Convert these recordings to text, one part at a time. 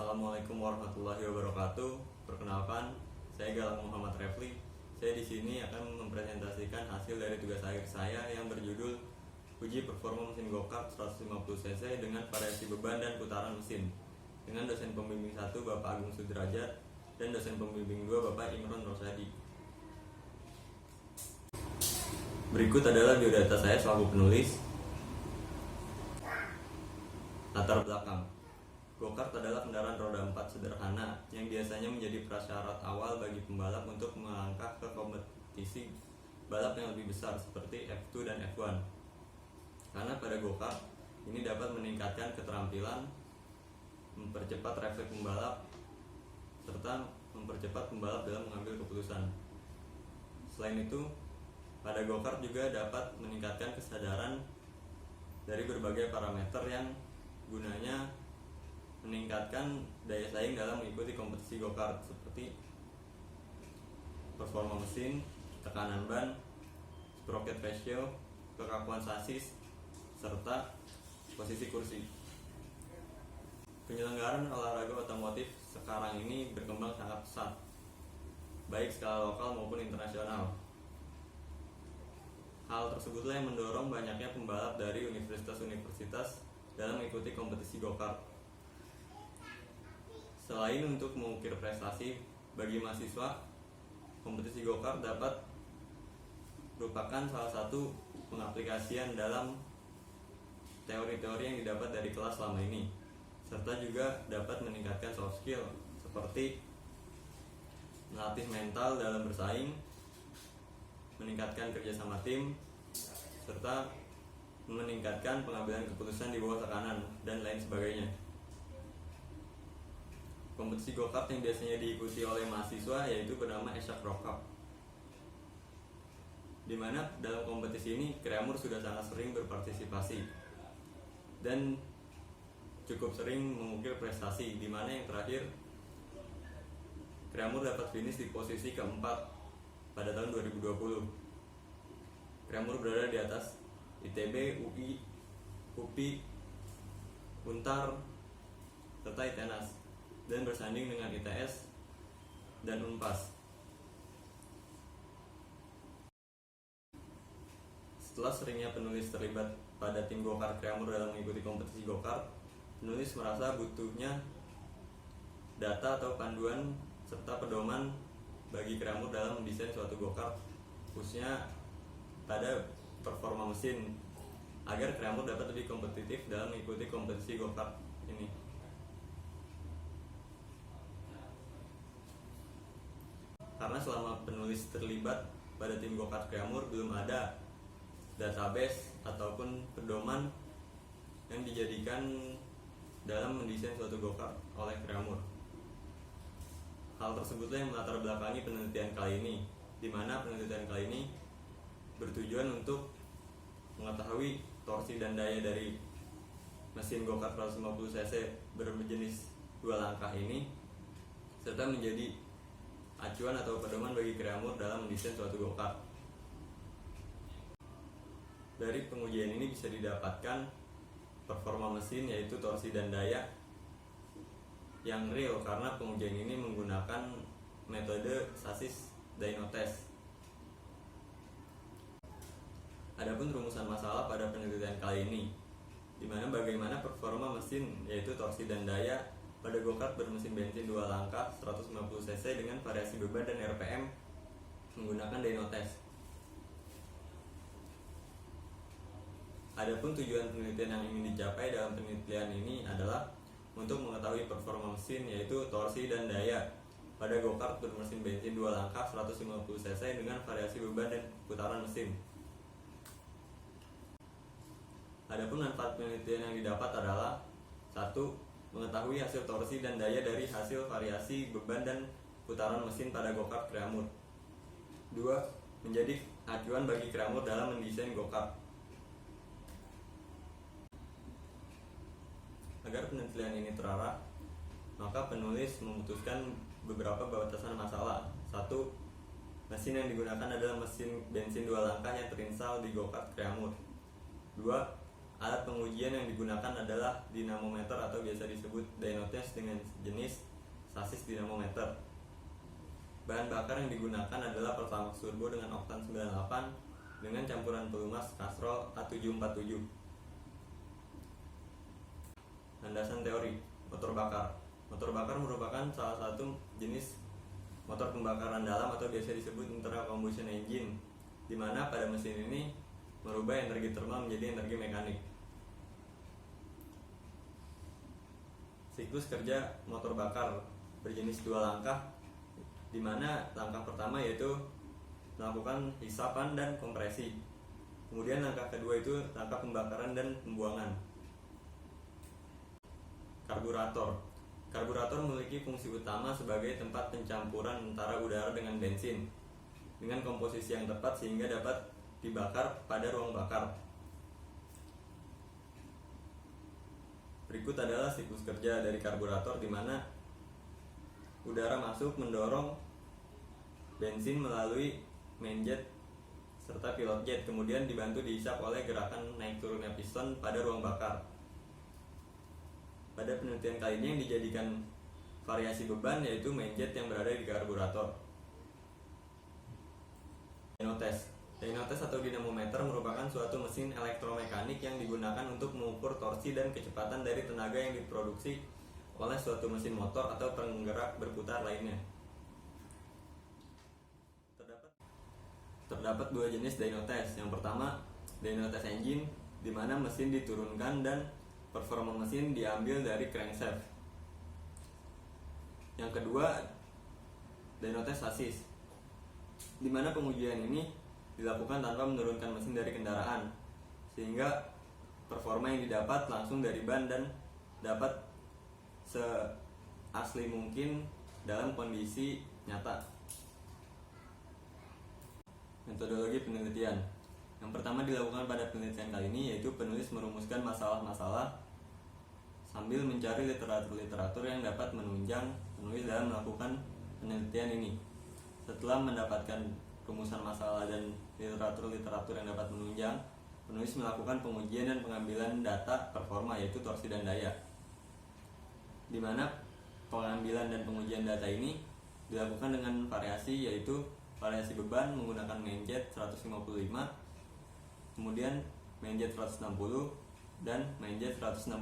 Assalamualaikum warahmatullahi wabarakatuh. Perkenalkan, saya Galang Muhammad Refli. Saya di sini akan mempresentasikan hasil dari tugas akhir saya yang berjudul Uji Performa Mesin Go-Kart 150 cc dengan variasi beban dan putaran mesin dengan dosen pembimbing 1 Bapak Agung Sudrajat dan dosen pembimbing 2 Bapak Imron Rosadi. Berikut adalah biodata saya selaku penulis. Latar belakang. Go-kart adalah kendaraan roda 4 sederhana yang biasanya menjadi prasyarat awal bagi pembalap untuk melangkah ke kompetisi balap yang lebih besar seperti F2 dan F1. Karena pada go-kart ini dapat meningkatkan keterampilan, mempercepat refleks pembalap, serta mempercepat pembalap dalam mengambil keputusan. Selain itu, pada go-kart juga dapat meningkatkan kesadaran dari berbagai parameter yang gunanya meningkatkan daya saing dalam mengikuti kompetisi go-kart seperti performa mesin, tekanan ban, sprocket ratio, kekakuan sasis, serta posisi kursi. Penyelenggaraan olahraga otomotif sekarang ini berkembang sangat pesat, baik skala lokal maupun internasional. Hal tersebutlah yang mendorong banyaknya pembalap dari universitas-universitas dalam mengikuti kompetisi go-kart. Selain untuk mengukir prestasi bagi mahasiswa, kompetisi go-kart dapat merupakan salah satu pengaplikasian dalam teori-teori yang didapat dari kelas selama ini, serta juga dapat meningkatkan soft skill seperti melatih mental dalam bersaing, meningkatkan kerjasama tim, serta meningkatkan pengambilan keputusan di bawah tekanan, dan lain sebagainya. Kompetisi go-kart yang biasanya diikuti oleh mahasiswa yaitu bernama Eshak Rock Cup, di mana dalam kompetisi ini Creamur sudah sangat sering berpartisipasi dan cukup sering mengukir prestasi, di mana yang terakhir Creamur dapat finish di posisi keempat pada tahun 2020. Creamur berada di atas ITB, UI, UPI, Untar, serta ITENAS, dan bersanding dengan ITS dan Unpas. Setelah seringnya penulis terlibat pada tim go-kart Creamur dalam mengikuti kompetisi go-kart, penulis merasa butuhnya data atau panduan serta pedoman bagi Creamur dalam mendesain suatu go-kart, khususnya pada performa mesin, agar Creamur dapat lebih kompetitif dalam mengikuti kompetisi go-kart ini. Karena selama penulis terlibat pada tim go-kart Creamur belum ada database ataupun pedoman yang dijadikan dalam mendesain suatu go-kart oleh Creamur. Hal tersebutlah yang melatar belakangi penelitian kali ini, di mana penelitian kali ini bertujuan untuk mengetahui torsi dan daya dari mesin go-kart 150 cc berjenis 2 langkah ini, serta menjadi acuan atau pedoman bagi Creamur dalam mendesain suatu go-kart. Dari pengujian ini bisa didapatkan performa mesin, yaitu torsi dan daya yang real, karena pengujian ini menggunakan metode sasis dyno test. Adapun rumusan masalah pada penelitian kali ini, di mana bagaimana performa mesin, yaitu torsi dan daya pada go-kart bermesin bensin 2 langkah 150 cc dengan variasi beban dan RPM menggunakan dyno test. Adapun tujuan penelitian yang ingin dicapai dalam penelitian ini adalah untuk mengetahui performa mesin, yaitu torsi dan daya pada go-kart bermesin bensin 2 langkah 150 cc dengan variasi beban dan putaran mesin. Adapun manfaat penelitian yang didapat adalah: 1. Mengetahui hasil torsi dan daya dari hasil variasi beban dan putaran mesin pada go-kart Creamur. 2. Menjadi acuan bagi Creamur dalam mendesain go-kart. Agar penelitian ini terarah, maka penulis memutuskan beberapa batasan masalah. 1. Mesin yang digunakan adalah mesin bensin 2 langkah yang terinstal di go-kart Creamur. 2. Alat pengujian yang digunakan adalah dinamometer atau biasa disebut dyno-test dengan jenis sasis dinamometer. Bahan bakar yang digunakan adalah Pertamax Turbo dengan oktan 98 dengan campuran pelumas Castrol A747. Landasan teori motor bakar. Motor bakar merupakan salah satu jenis motor pembakaran dalam atau biasa disebut internal combustion engine, di mana pada mesin ini merubah energi termal menjadi energi mekanik. Siklus kerja motor bakar berjenis dua langkah, di mana langkah pertama yaitu melakukan hisapan dan kompresi. Kemudian langkah kedua itu langkah pembakaran dan pembuangan. Karburator. Karburator memiliki fungsi utama sebagai tempat pencampuran antara udara dengan bensin dengan komposisi yang tepat sehingga dapat dibakar pada ruang bakar. Berikut adalah siklus kerja dari karburator, di mana udara masuk mendorong bensin melalui main jet serta pilot jet, kemudian dibantu dihisap oleh gerakan naik turunnya piston pada ruang bakar. Pada penelitian kali ini yang dijadikan variasi beban yaitu main jet yang berada di karburator. Dyno-test. Dyno-test atau dinamometer merupakan suatu mesin elektromekanik yang digunakan untuk mengukur torsi dan kecepatan dari tenaga yang diproduksi oleh suatu mesin motor atau penggerak berputar lainnya. Terdapat dua jenis dyno-test. Yang pertama, dyno-test engine, di mana mesin diturunkan dan performa mesin diambil dari crankshaft. Yang kedua, dyno-test sasis, di mana pengujian ini dilakukan tanpa menurunkan mesin dari kendaraan, sehingga performa yang didapat langsung dari ban dan dapat seasli mungkin dalam kondisi nyata. Metodologi penelitian. Yang pertama dilakukan pada penelitian kali ini yaitu penulis merumuskan masalah-masalah sambil mencari literatur-literatur yang dapat menunjang penulis dalam melakukan penelitian ini. Setelah mendapatkan rumusan masalah dan literatur-literatur yang dapat menunjang, penulis melakukan pengujian dan pengambilan data performa yaitu torsi dan daya, di mana pengambilan dan pengujian data ini dilakukan dengan variasi yaitu variasi beban menggunakan main jet 155, kemudian main jet 160 dan main jet 165.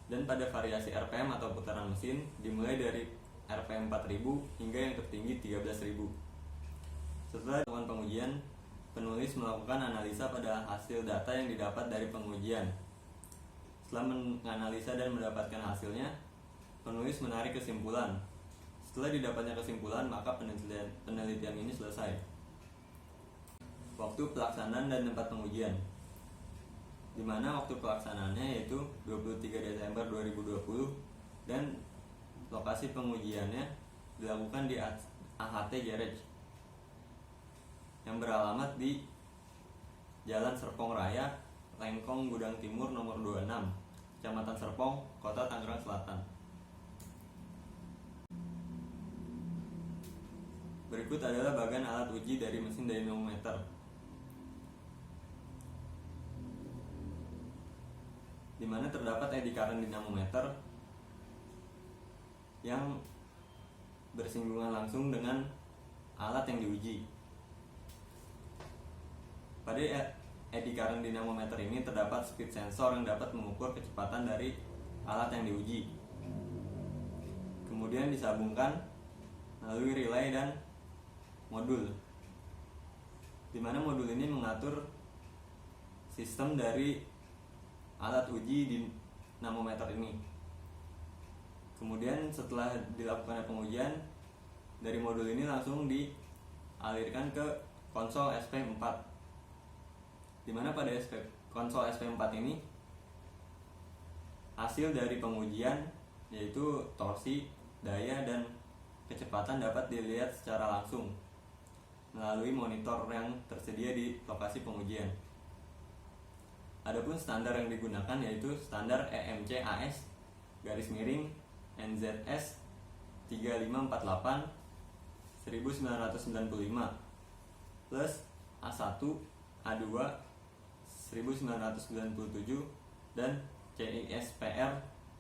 Dan pada variasi RPM atau putaran mesin dimulai dari RPM 4000 hingga yang tertinggi 13000. Setelah melakukan pengujian, penulis melakukan analisa pada hasil data yang didapat dari pengujian. Setelah menganalisa dan mendapatkan hasilnya, penulis menarik kesimpulan. Setelah didapatnya kesimpulan, maka penelitian ini selesai. Waktu pelaksanaan dan tempat pengujian, di mana waktu pelaksanaannya yaitu 23 Desember 2020 dan lokasi pengujiannya dilakukan di AHT Garage yang beralamat di Jalan Serpong Raya, Lengkong, Gudang Timur nomor 26, Kecamatan Serpong, Kota Tangerang Selatan. Berikut adalah bagian alat uji dari mesin dynamometer, di mana terdapat eddy current dinamometer yang bersinggungan langsung dengan alat yang diuji. Pada eddy current dinamometer ini terdapat speed sensor yang dapat mengukur kecepatan dari alat yang diuji. Kemudian disambungkan melalui relay dan modul, di mana modul ini mengatur sistem dari alat uji dinamometer ini. Kemudian setelah dilakukan pengujian, dari modul ini langsung dialirkan ke konsol SP4, di mana pada konsol SP4 ini hasil dari pengujian yaitu torsi, daya, dan kecepatan dapat dilihat secara langsung melalui monitor yang tersedia di lokasi pengujian. Adapun standar yang digunakan yaitu standar EMC AS NZS 3548 1995 plus A1 A2 1997 dan CISPR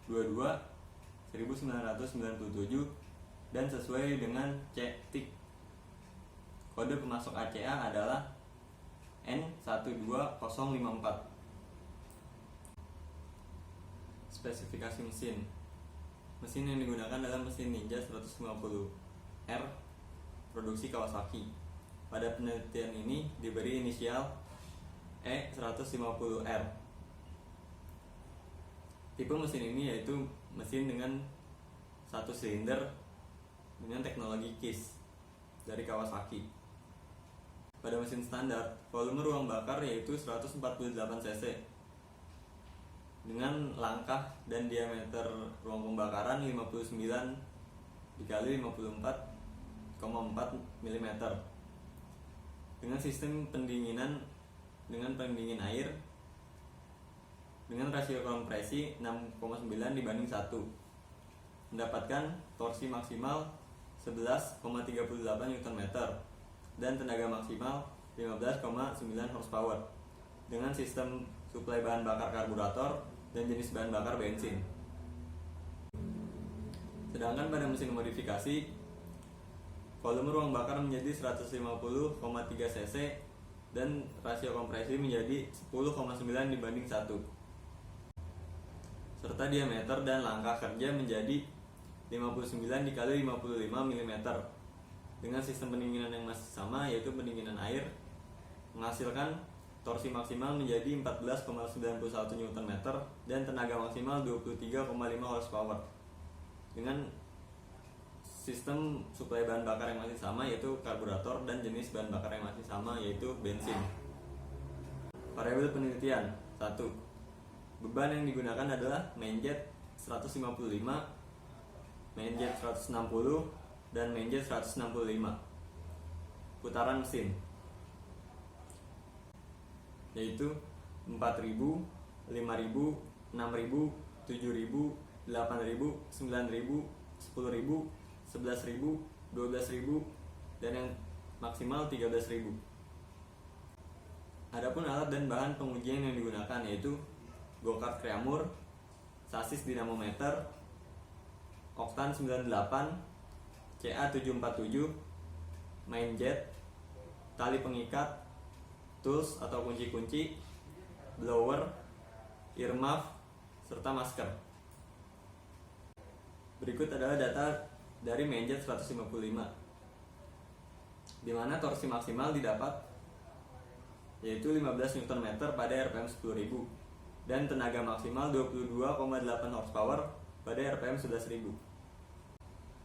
22 1997 dan sesuai dengan CTIC. Kode pemasok ACA adalah N12054. Spesifikasi mesin. Mesin yang digunakan adalah mesin Ninja 150R produksi Kawasaki. Pada penelitian ini diberi inisial E150R. Tipe mesin ini yaitu mesin dengan satu silinder dengan teknologi KISS dari Kawasaki. Pada mesin standar, volume ruang bakar yaitu 148 cc dengan langkah dan diameter ruang pembakaran 59 dikali 54,4 mm dengan sistem pendinginan dengan pendingin air dengan rasio kompresi 6,9 dibanding 1, mendapatkan torsi maksimal 11,38 Nm dan tenaga maksimal 15,9 horsepower dengan sistem suplai bahan bakar karburator dan jenis bahan bakar bensin. Sedangkan pada mesin modifikasi, volume ruang bakar menjadi 150,3 cc dan rasio kompresi menjadi 10,9 dibanding 1, serta diameter dan langkah kerja menjadi 59 dikali 55 mm dengan sistem pendinginan yang masih sama yaitu pendinginan air, menghasilkan torsi maksimal menjadi 14,91 Nm dan tenaga maksimal 23,5 horsepower dengan sistem suplai bahan bakar yang masih sama yaitu karburator dan jenis bahan bakar yang masih sama yaitu bensin. Variabel penelitian 1. Beban yang digunakan adalah mainjet 155, mainjet 160, dan mainjet 165. Putaran mesin yaitu 4.000, 5.000, 6.000, 7.000, 8.000, 9.000, 10.000, 11.000, 12.000, dan yang maksimal 13.000. Adapun alat dan bahan pengujian yang digunakan yaitu go-kart Creamour, sasis dinamometer, oktan 98, CA747, main jet, tali pengikat, tools atau kunci-kunci, blower, earmuff, serta masker. Berikut adalah data dari mainjet 155, di mana torsi maksimal didapat yaitu 15 Nm pada RPM 10.000 dan tenaga maksimal 22,8 horsepower pada RPM 11.000.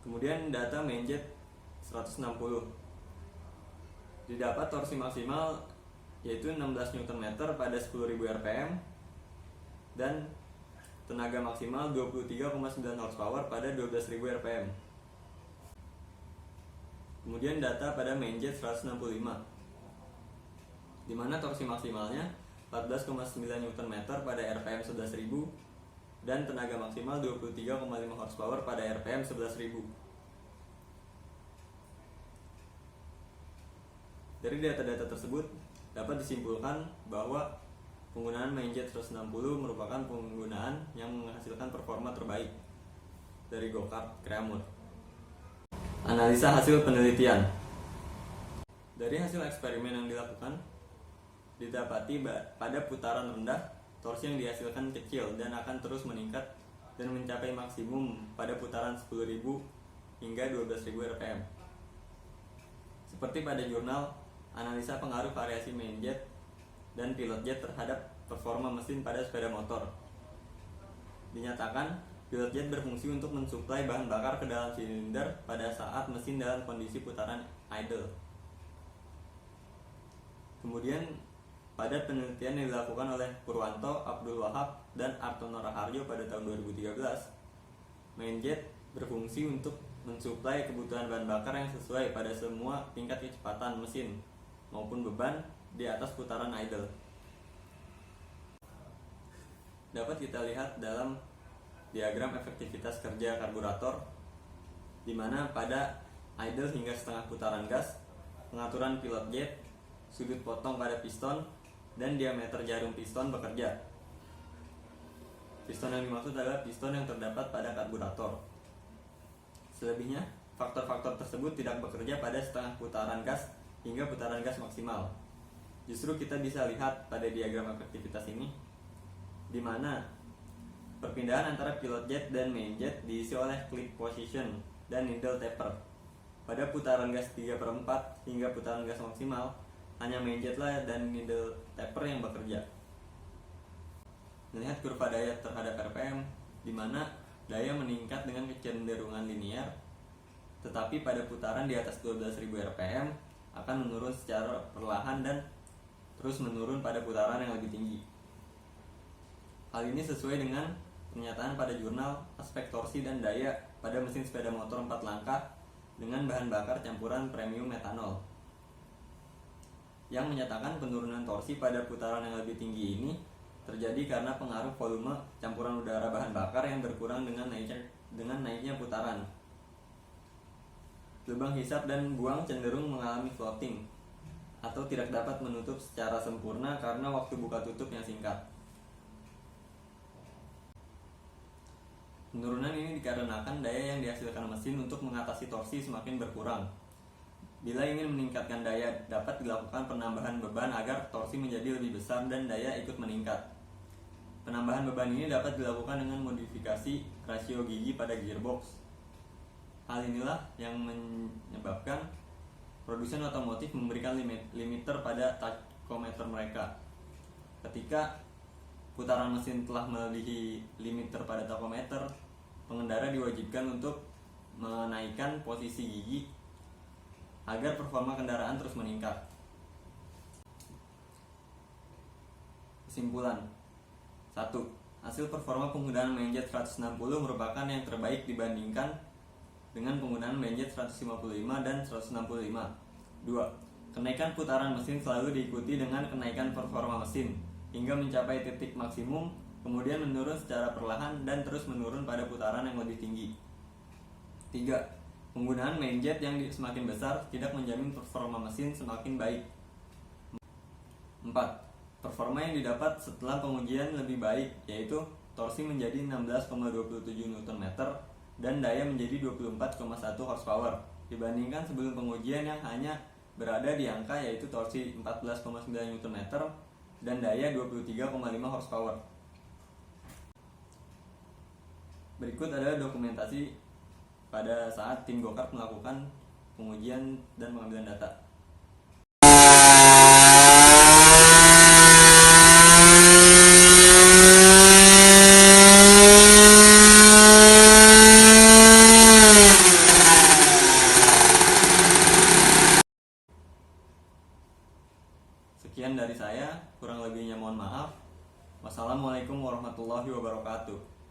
Kemudian data mainjet 160 didapat torsi maksimal yaitu 16 Nm pada 10.000 RPM dan tenaga maksimal 23,9 horsepower pada 12.000 RPM. Kemudian data pada mainjet 165, di mana torsi maksimalnya 14,9 Nm pada RPM 11.000 dan tenaga maksimal 23,5 horsepower pada RPM 11.000. Dari data-data tersebut dapat disimpulkan bahwa penggunaan mainjet 160 merupakan penggunaan yang menghasilkan performa terbaik dari go-kart Creamour. Analisa hasil penelitian. Dari hasil eksperimen yang dilakukan, didapati pada putaran rendah, torsi yang dihasilkan kecil dan akan terus meningkat dan mencapai maksimum pada putaran 10.000 hingga 12.000 rpm. Seperti pada jurnal analisa pengaruh variasi main jet dan pilot jet terhadap performa mesin pada sepeda motor, dinyatakan pilot jet berfungsi untuk mensuplai bahan bakar ke dalam silinder pada saat mesin dalam kondisi putaran idle. Kemudian pada penelitian yang dilakukan oleh Purwanto, Abdul Wahab, dan Artono Raharjo pada tahun 2013, main jet berfungsi untuk mensuplai kebutuhan bahan bakar yang sesuai pada semua tingkat kecepatan mesin maupun beban di atas putaran idle. Dapat kita lihat dalam diagram efektivitas kerja karburator, di mana pada idle hingga setengah putaran gas, pengaturan pilot jet, sudut potong pada piston, dan diameter jarum piston bekerja. Piston yang dimaksud adalah piston yang terdapat pada karburator. Selebihnya, faktor-faktor tersebut tidak bekerja pada setengah putaran gas hingga putaran gas maksimal. Justru kita bisa lihat pada diagram efektivitas ini, di mana perpindahan antara pilot jet dan main jet diisi oleh click position dan needle taper. Pada putaran gas 3/4 hingga putaran gas maksimal, hanya main jet lah dan needle taper yang bekerja. Melihat kurva daya terhadap RPM, di mana daya meningkat dengan kecenderungan linear, tetapi pada putaran di atas 12.000 RPM akan menurun secara perlahan dan terus menurun pada putaran yang lebih tinggi. Hal ini sesuai dengan pernyataan pada jurnal Aspek Torsi dan Daya pada mesin sepeda motor 4 langkah dengan bahan bakar campuran premium metanol, yang menyatakan penurunan torsi pada putaran yang lebih tinggi ini terjadi karena pengaruh volume campuran udara bahan bakar yang berkurang dengan naiknya putaran. Lubang hisap dan buang cenderung mengalami floating atau tidak dapat menutup secara sempurna karena waktu buka tutup yang singkat. Penurunan ini dikarenakan daya yang dihasilkan mesin untuk mengatasi torsi semakin berkurang. Bila ingin meningkatkan daya, dapat dilakukan penambahan beban agar torsi menjadi lebih besar dan daya ikut meningkat. Penambahan beban ini dapat dilakukan dengan modifikasi rasio gigi pada gearbox. Hal inilah yang menyebabkan produsen otomotif memberikan limiter pada tachometer mereka. Ketika putaran mesin telah melebihi limiter pada tachometer, pengendara diwajibkan untuk menaikkan posisi gigi agar performa kendaraan terus meningkat. Kesimpulan 1. Hasil performa penggunaan mainjet 160 merupakan yang terbaik dibandingkan dengan penggunaan mainjet 155 dan 165. 2. Kenaikan putaran mesin selalu diikuti dengan kenaikan performa mesin hingga mencapai titik maksimum, kemudian menurun secara perlahan dan terus menurun pada putaran yang lebih tinggi. 3. Penggunaan mainjet yang semakin besar tidak menjamin performa mesin semakin baik. 4. Performa yang didapat setelah pengujian lebih baik, yaitu torsi menjadi 16,27 Nm dan daya menjadi 24,1 horsepower dibandingkan sebelum pengujian yang hanya berada di angka yaitu torsi 14,9 Nm dan daya 23,5 horsepower. Berikut adalah dokumentasi pada saat tim go-kart melakukan pengujian dan pengambilan data. Sekian dari saya, kurang lebihnya mohon maaf. Wassalamualaikum warahmatullahi wabarakatuh.